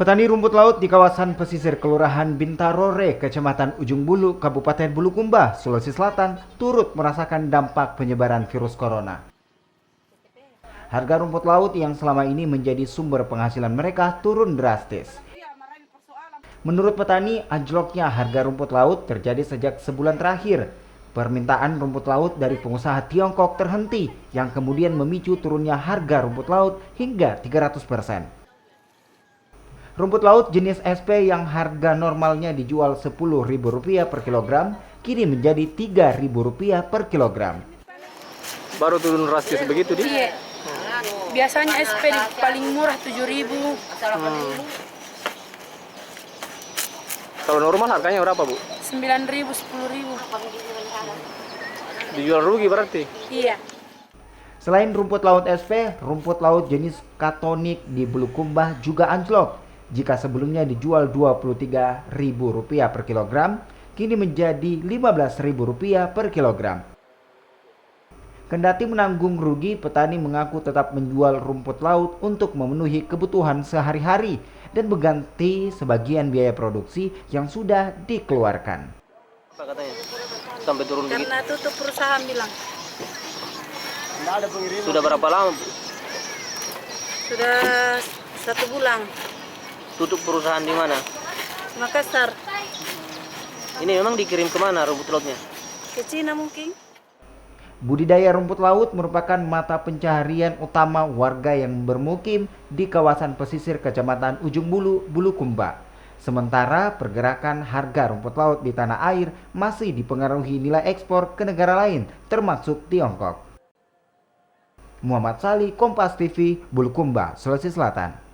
Petani rumput laut di kawasan pesisir Kelurahan Bintarore, Kecamatan Ujung Bulu, Kabupaten Bulukumba, Sulawesi Selatan, turut merasakan dampak penyebaran virus corona. Harga rumput laut yang selama ini menjadi sumber penghasilan mereka turun drastis. Menurut petani, anjloknya harga rumput laut terjadi sejak sebulan terakhir. Permintaan rumput laut dari pengusaha Tiongkok terhenti, yang kemudian memicu turunnya harga rumput laut hingga 300%. Rumput laut jenis SP yang harga normalnya dijual Rp10.000 per kilogram, kini menjadi Rp3.000 per kilogram. Baru turun drastis begitu dia? Iya. Biasanya SP paling murah 7.000. Kalau normal harganya berapa, Bu? 9.000, 10.000. Dijual rugi berarti? Iya. Selain rumput laut SP, rumput laut jenis katonik di Bulukumba juga anjlok. Jika sebelumnya dijual Rp23.000 per kilogram, kini menjadi Rp15.000 per kilogram. Kendati menanggung rugi, petani mengaku tetap menjual rumput laut untuk memenuhi kebutuhan sehari-hari dan mengganti sebagian biaya produksi yang sudah dikeluarkan. Apa katanya? Sampai turun begitu? Karena tutup perusahaan bilang. Sudah berapa lama, Bu? Sudah 1 bulan. Tutup perusahaan di mana? Makassar. Ini memang dikirim kemana rumput lautnya? Ke Cina mungkin. Budidaya rumput laut merupakan mata pencaharian utama warga yang bermukim di kawasan pesisir Kecamatan Ujung Bulu, Bulukumba. Sementara pergerakan harga rumput laut di tanah air masih dipengaruhi nilai ekspor ke negara lain, termasuk Tiongkok. Muhammad Salih, Kompas TV, Bulukumba, Sulawesi Selatan.